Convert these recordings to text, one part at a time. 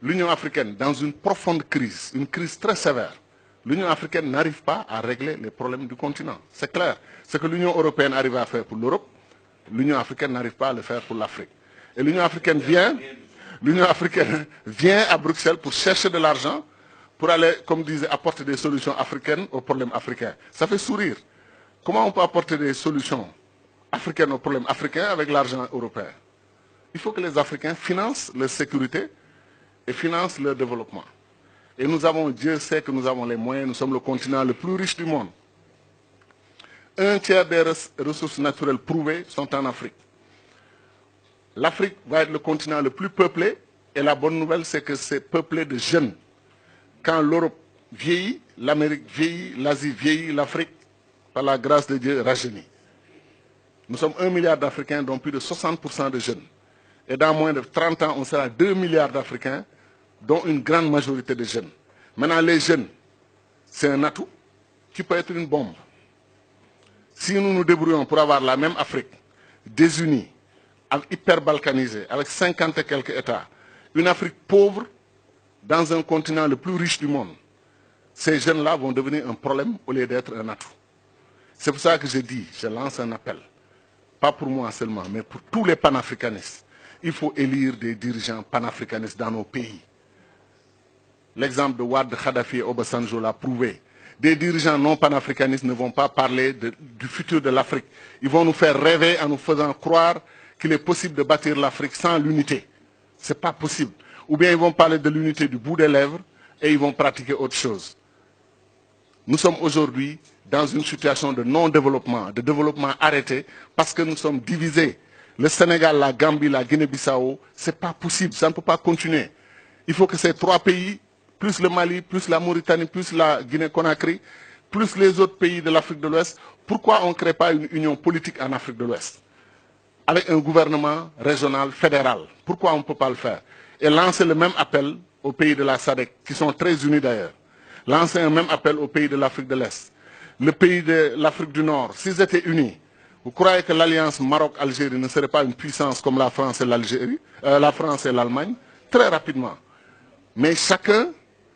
l'Union africaine, dans une profonde crise, une crise très sévère, l'Union africaine n'arrive pas à régler les problèmes du continent. C'est clair. Ce que l'Union européenne arrive à faire pour l'Europe, l'Union africaine n'arrive pas à le faire pour l'Afrique. Et l'Union africaine vient à Bruxelles pour chercher de l'argent, pour aller, comme disait, apporter des solutions africaines aux problèmes africains. Ça fait sourire. Comment on peut apporter des solutions africaines aux problèmes africains avec l'argent européen? Il faut que les Africains financent leur sécurité et financent leur développement. Et nous avons, Dieu sait que nous avons les moyens, nous sommes le continent le plus riche du monde. Un tiers des ressources naturelles prouvées sont en Afrique. L'Afrique va être le continent le plus peuplé, et la bonne nouvelle, c'est que c'est peuplé de jeunes. Quand l'Europe vieillit, l'Amérique vieillit, l'Asie vieillit, l'Afrique, par la grâce de Dieu, rajeunit. Nous sommes 1 milliard d'Africains, dont plus de 60% de jeunes. Et dans moins de 30 ans, on sera 2 milliards d'Africains, dont une grande majorité de jeunes. Maintenant, les jeunes, c'est un atout qui peut être une bombe. Si nous nous débrouillons pour avoir la même Afrique, désunie, hyper balkanisée, avec 50 et quelques États, une Afrique pauvre dans un continent le plus riche du monde, ces jeunes-là vont devenir un problème au lieu d'être un atout. C'est pour ça que je lance un appel, pas pour moi seulement, mais pour tous les panafricanistes. Il faut élire des dirigeants panafricanistes dans nos pays. L'exemple de Ouad Khadafi et Obasanjo l'a prouvé. Des dirigeants non panafricanistes ne vont pas parler du futur de l'Afrique. Ils vont nous faire rêver en nous faisant croire qu'il est possible de bâtir l'Afrique sans l'unité. Ce n'est pas possible. Ou bien ils vont parler de l'unité du bout des lèvres et ils vont pratiquer autre chose. Nous sommes aujourd'hui dans une situation de non-développement, de développement arrêté, parce que nous sommes divisés. Le Sénégal, la Gambie, la Guinée-Bissau, ce n'est pas possible, ça ne peut pas continuer. Il faut que ces trois pays, plus le Mali, plus la Mauritanie, plus la Guinée-Conakry, plus les autres pays de l'Afrique de l'Ouest, pourquoi on ne crée pas une union politique en Afrique de l'Ouest avec un gouvernement régional, fédéral? Pourquoi on ne peut pas le faire? Et lancer le même appel aux pays de la SADC, qui sont très unis d'ailleurs. Lancer un même appel aux pays de l'Afrique de l'Est. Le pays de l'Afrique du Nord, s'ils étaient unis, vous croyez que l'alliance Maroc-Algérie ne serait pas une puissance comme la France et l'Algérie, la France et l'Allemagne? Très rapidement. Mais chacun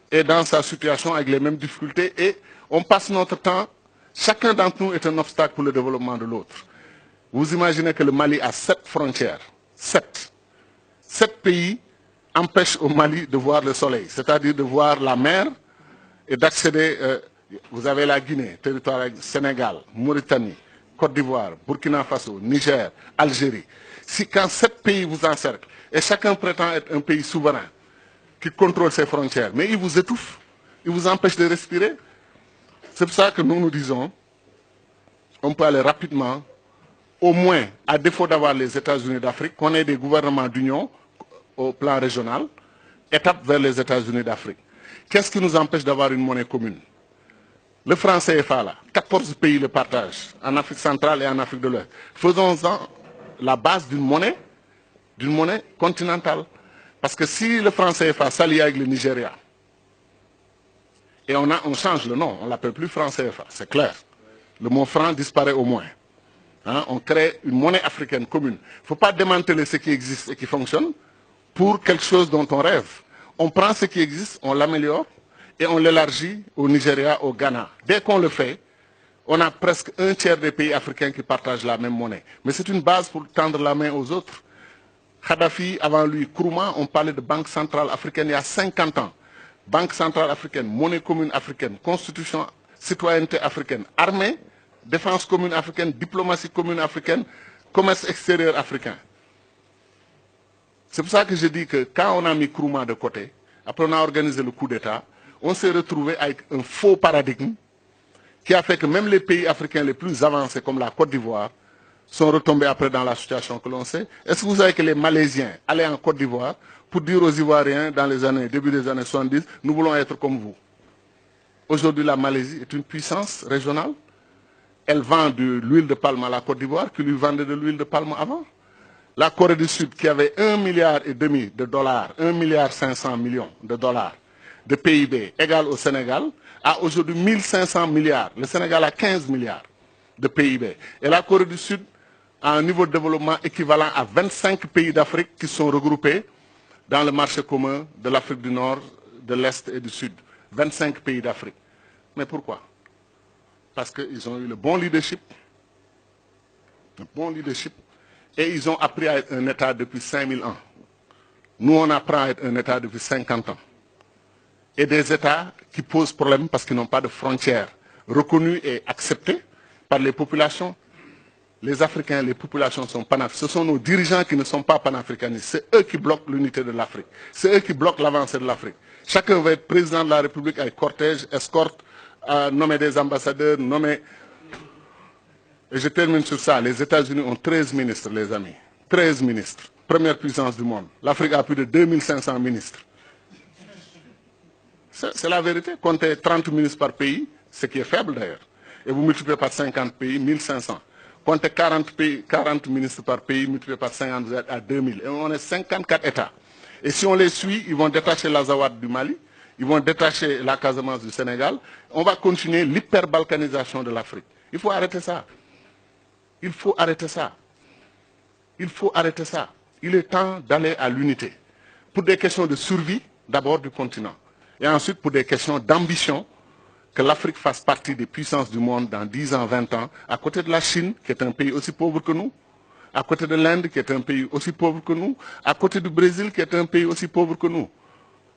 est dans sa situation avec les mêmes difficultés et on passe notre temps, chacun d'entre nous est un obstacle pour le développement de l'autre. Vous imaginez que le Mali a 7 frontières. 7. 7 pays empêchent au Mali de voir le soleil, c'est-à-dire de voir la mer et d'accéder. Vous avez la Guinée, territoire Sénégal, Mauritanie, Côte d'Ivoire, Burkina Faso, Niger, Algérie. Si quand 7 pays vous encerclent et chacun prétend être un pays souverain qui contrôle ses frontières, mais il vous étouffe, il vous empêche de respirer. C'est pour ça que nous disons, on peut aller rapidement, au moins, à défaut d'avoir les États-Unis d'Afrique, qu'on ait des gouvernements d'union au plan régional, étape vers les États-Unis d'Afrique. Qu'est-ce qui nous empêche d'avoir une monnaie commune? Le franc CFA, là, 14 pays le partagent, en Afrique centrale et en Afrique de l'Ouest. Faisons-en la base d'une monnaie continentale. Parce que si le franc CFA s'allie avec le Nigeria, et on change le nom, on ne l'appelle plus franc CFA, c'est clair. Le mot franc disparaît au moins. Hein, on crée une monnaie africaine commune. Il ne faut pas démanteler ce qui existe et qui fonctionne pour quelque chose dont on rêve. On prend ce qui existe, on l'améliore et on l'élargit au Nigeria, au Ghana. Dès qu'on le fait, on a presque un tiers des pays africains qui partagent la même monnaie. Mais c'est une base pour tendre la main aux autres. Kadhafi, avant lui, Nkrumah, on parlait de Banque centrale africaine il y a 50 ans. Banque centrale africaine, monnaie commune africaine, constitution, citoyenneté africaine, armée, défense commune africaine, diplomatie commune africaine, commerce extérieur africain. C'est pour ça que je dis que quand on a mis Nkrumah de côté, après on a organisé le coup d'État, on s'est retrouvé avec un faux paradigme qui a fait que même les pays africains les plus avancés comme la Côte d'Ivoire sont retombés après dans la situation que l'on sait. Est-ce que vous savez que les Malaisiens allaient en Côte d'Ivoire pour dire aux Ivoiriens dans les années, début des années 70, nous voulons être comme vous? Aujourd'hui, la Malaisie est une puissance régionale. Elle vend de l'huile de palme à la Côte d'Ivoire qui lui vendait de l'huile de palme avant. La Corée du Sud qui avait 1,5 milliard de dollars, 1,5 milliard de dollars de PIB égal au Sénégal, a aujourd'hui 1500 milliards. Le Sénégal a 15 milliards de PIB. Et la Corée du Sud a un niveau de développement équivalent à 25 pays d'Afrique qui sont regroupés dans le marché commun de l'Afrique du Nord, de l'Est et du Sud. 25 pays d'Afrique. Mais pourquoi? Parce qu'ils ont eu le bon leadership, et ils ont appris à être un État depuis 5000 ans. Nous, on apprend à être un État depuis 50 ans. Et des États qui posent problème parce qu'ils n'ont pas de frontières reconnues et acceptées par les populations. Les Africains, les populations sont panafricanistes. Ce sont nos dirigeants qui ne sont pas panafricanistes. C'est eux qui bloquent l'unité de l'Afrique. C'est eux qui bloquent l'avancée de l'Afrique. Chacun veut être président de la République avec cortège, escorte, nommer des ambassadeurs, nommer... Et je termine sur ça. Les États-Unis ont 13 ministres, les amis. 13 ministres. Première puissance du monde. L'Afrique a plus de 2500 ministres. C'est la vérité. Comptez 30 ministres par pays, ce qui est faible d'ailleurs. Et vous multipliez par 50 pays, 1500. Comptez 40 ministres par pays, multiplié par 50, vous êtes à 2000. Et on est 54 États. Et si on les suit, ils vont détacher l'Azawad du Mali, ils vont détacher la Casamance du Sénégal. On va continuer l'hyperbalkanisation de l'Afrique. Il faut arrêter ça. Il faut arrêter ça. Il faut arrêter ça. Il est temps d'aller à l'unité. Pour des questions de survie, d'abord du continent. Et ensuite pour des questions d'ambition, que l'Afrique fasse partie des puissances du monde dans 10 ans, 20 ans, à côté de la Chine, qui est un pays aussi pauvre que nous, à côté de l'Inde, qui est un pays aussi pauvre que nous, à côté du Brésil, qui est un pays aussi pauvre que nous.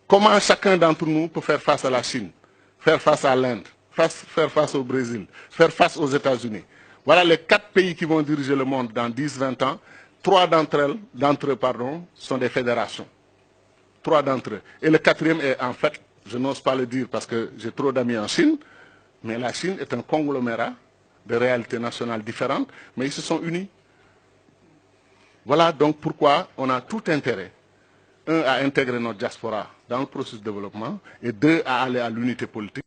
Comment chacun d'entre nous peut faire face à la Chine, faire face à l'Inde, faire face au Brésil, faire face aux États-Unis? Voilà les 4 pays qui vont diriger le monde dans 10, 20 ans. 3 d'entre eux, sont des fédérations. 3 d'entre eux. Et le 4e est en fait, je n'ose pas le dire parce que j'ai trop d'amis en Chine, mais la Chine est un conglomérat de réalités nationales différentes, mais ils se sont unis. Voilà donc pourquoi on a tout intérêt, 1, à intégrer notre diaspora dans le processus de développement, et 2, à aller à l'unité politique.